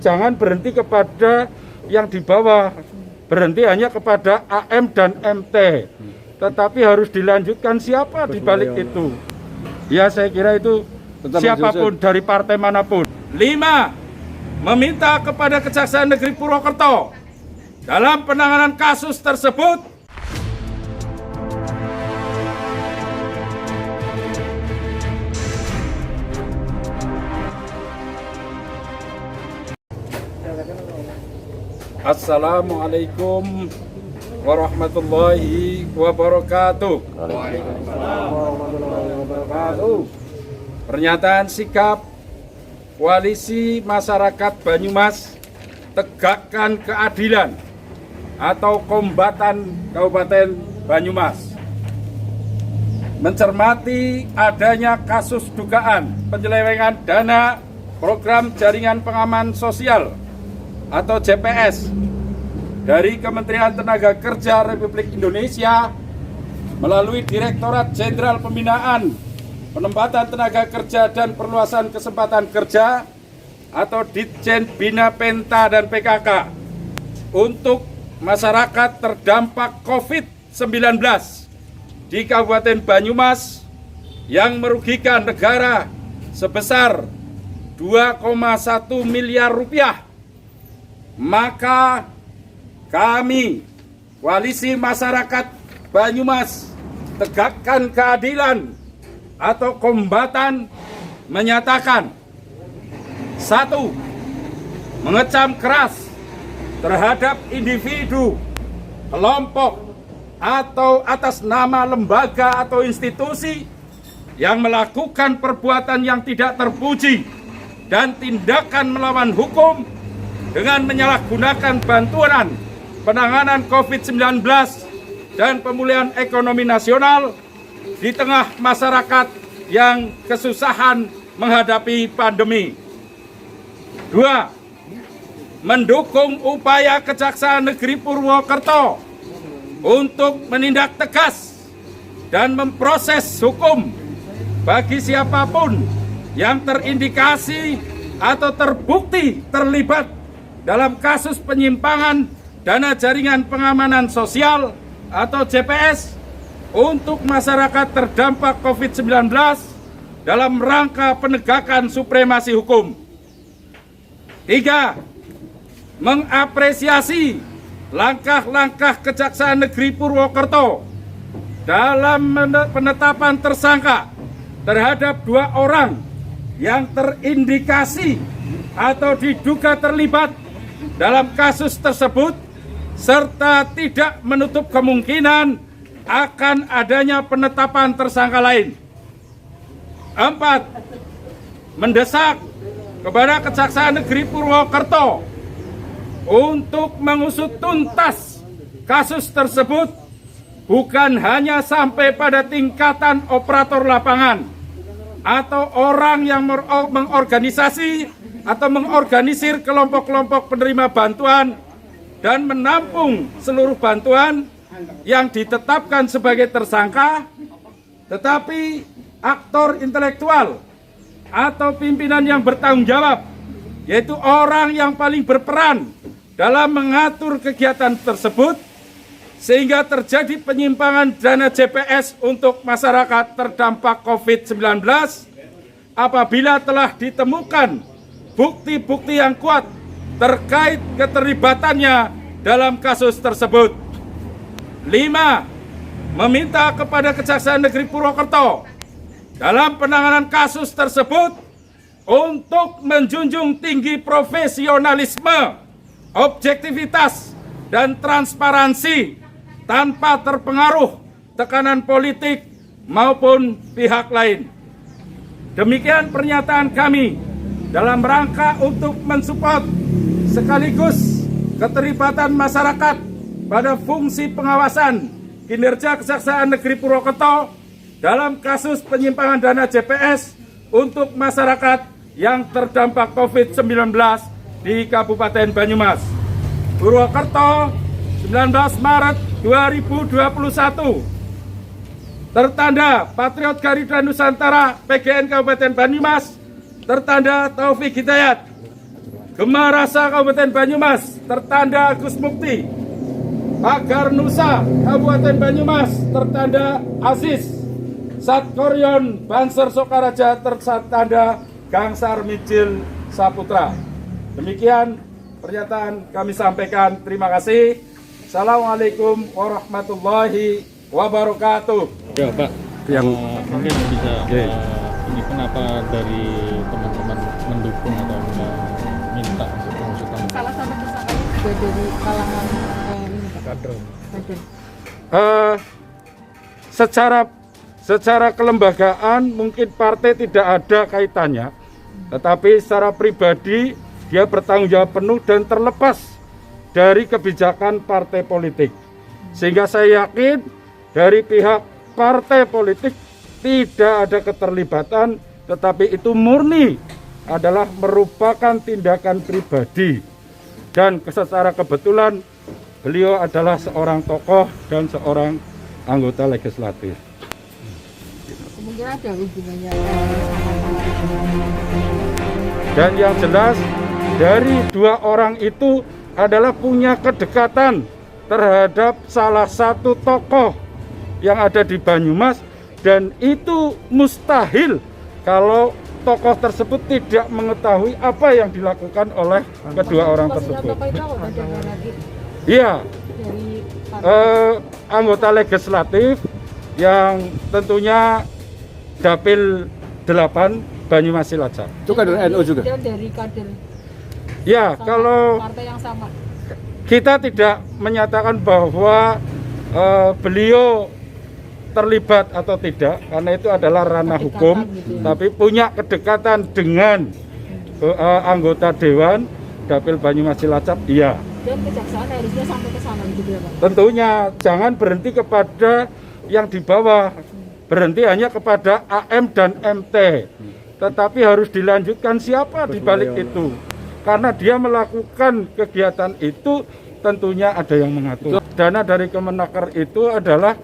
jangan berhenti kepada yang di bawah, berhenti hanya kepada AM dan MT, tetapi harus dilanjutkan siapa di balik itu. Ya, saya kira itu siapapun dari partai manapun. 5. Meminta kepada Kejaksaan Negeri Purwokerto dalam penanganan kasus tersebut Assalamualaikum warahmatullahi wabarakatuh. Pernyataan sikap Koalisi Masyarakat Banyumas Tegakkan Keadilan atau Kombatan Kabupaten Banyumas mencermati adanya kasus dugaan penyelewengan dana program Jaringan Pengaman Sosial atau JPS dari Kementerian Tenaga Kerja Republik Indonesia melalui Direktorat Jenderal Pembinaan Penempatan Tenaga Kerja dan Perluasan Kesempatan Kerja atau Ditjen Bina Penta dan PKK untuk masyarakat terdampak COVID-19 di Kabupaten Banyumas yang merugikan negara sebesar 2,1 miliar rupiah. Maka kami, Koalisi Masyarakat Banyumas Tegakkan Keadilan atau Kombatan menyatakan: 1. Mengecam keras terhadap individu, kelompok, atau atas nama lembaga atau institusi yang melakukan perbuatan yang tidak terpuji dan tindakan melawan hukum dengan menyalahgunakan bantuan penanganan COVID-19 dan pemulihan ekonomi nasional di tengah masyarakat yang kesusahan menghadapi pandemi. 2. Mendukung upaya Kejaksaan Negeri Purwokerto untuk menindak tegas dan memproses hukum bagi siapapun yang terindikasi atau terbukti terlibat dalam kasus penyimpangan dana Jaringan Pengamanan Sosial atau JPS untuk masyarakat terdampak COVID-19 dalam rangka penegakan supremasi hukum. 3. Mengapresiasi langkah-langkah Kejaksaan Negeri Purwokerto dalam penetapan tersangka terhadap 2 orang yang terindikasi atau diduga terlibat dalam kasus tersebut, serta tidak menutup kemungkinan akan adanya penetapan tersangka lain. 4. Mendesak kepada Kejaksaan Negeri Purwokerto untuk mengusut tuntas kasus tersebut, bukan hanya sampai pada tingkatan operator lapangan atau orang yang mengorganisasi atau mengorganisir kelompok-kelompok penerima bantuan dan menampung seluruh bantuan yang ditetapkan sebagai tersangka, tetapi aktor intelektual atau pimpinan yang bertanggung jawab, yaitu orang yang paling berperan dalam mengatur kegiatan tersebut sehingga terjadi penyimpangan dana JPS untuk masyarakat terdampak COVID-19 apabila telah ditemukan bukti-bukti yang kuat terkait keterlibatannya dalam kasus tersebut. 5. Meminta kepada Kejaksaan Negeri Purwokerto dalam penanganan kasus tersebut untuk menjunjung tinggi profesionalisme, objektivitas, dan transparansi tanpa terpengaruh tekanan politik maupun pihak lain. Demikian pernyataan kami dalam rangka untuk mensupport sekaligus keterlibatan masyarakat pada fungsi pengawasan kinerja Kejaksaan Negeri Purwokerto dalam kasus penyimpangan dana JPS untuk masyarakat yang terdampak COVID-19 di Kabupaten Banyumas. Purwokerto, 19 Maret 2021. Tertanda Patriot Garuda Nusantara PGN Kabupaten Banyumas, tertanda Taufik Hidayat. Gema Rasa Kabupaten Banyumas tertanda Agus Mukti. Pagar Nusa Kabupaten Banyumas tertanda Aziz. Satkoryon Banser Sokaraja tertanda Gangsar Mijil Saputra. Demikian pernyataan kami sampaikan. Terima kasih. Assalamualaikum warahmatullahi wabarakatuh. Ya Pak, yang mungkin bisa ini kenapa dari teman-teman mendukung atau minta untuk pengusutan? Salah satu tersangkanya juga dari kalangan ini Pak. Kader. Secara kelembagaan mungkin partai tidak ada kaitannya, tetapi secara pribadi dia bertanggung jawab penuh dan terlepas dari kebijakan partai politik. Sehingga saya yakin dari pihak partai politik tidak ada keterlibatan, tetapi itu murni adalah merupakan tindakan pribadi. Dan secara kebetulan beliau adalah seorang tokoh dan seorang anggota legislatif. Kemungkinan ada hubungannya. Dan yang jelas dari dua orang itu adalah punya kedekatan terhadap salah satu tokoh yang ada di Banyumas, dan itu mustahil kalau tokoh tersebut tidak mengetahui apa yang dilakukan oleh kedua orang tersebut. Iya, anggota legislatif yang tentunya Dapil 8 Banyumas Cilacap. Itu kader NU juga? Dan dari kader. Ya, kalau partai yang sama. kita tidak menyatakan bahwa beliau terlibat atau tidak, karena itu adalah ranah hukum, gitu ya. tapi punya kedekatan dengan anggota Dewan Dapil Banyumas Cilacap, iya. Dan kejaksaan harusnya sampai ke sana gitu ya Pak. Tentunya jangan berhenti kepada yang di bawah, berhenti hanya kepada AM dan MT, tetapi harus dilanjutkan siapa di balik itu. Karena dia melakukan kegiatan itu tentunya ada yang mengatur. Dana dari Kemenaker itu adalah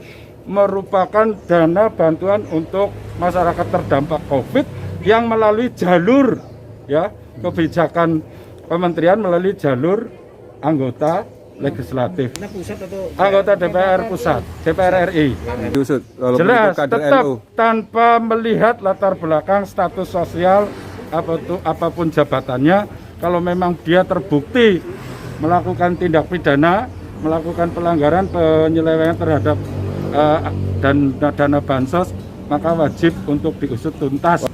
merupakan dana bantuan untuk masyarakat terdampak COVID yang melalui jalur ya kebijakan kementerian, melalui jalur anggota legislatif. Anggota DPR pusat, DPR RI. Jelas tetap tanpa melihat latar belakang status sosial apapun jabatannya. Kalau memang dia terbukti melakukan tindak pidana, melakukan pelanggaran penyelewengan terhadap dana bansos, maka wajib untuk diusut tuntas.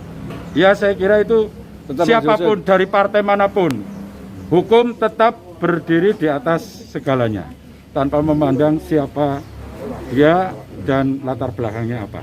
Ya, saya kira itu siapapun dari partai manapun, hukum tetap berdiri di atas segalanya tanpa memandang siapa dia dan latar belakangnya apa.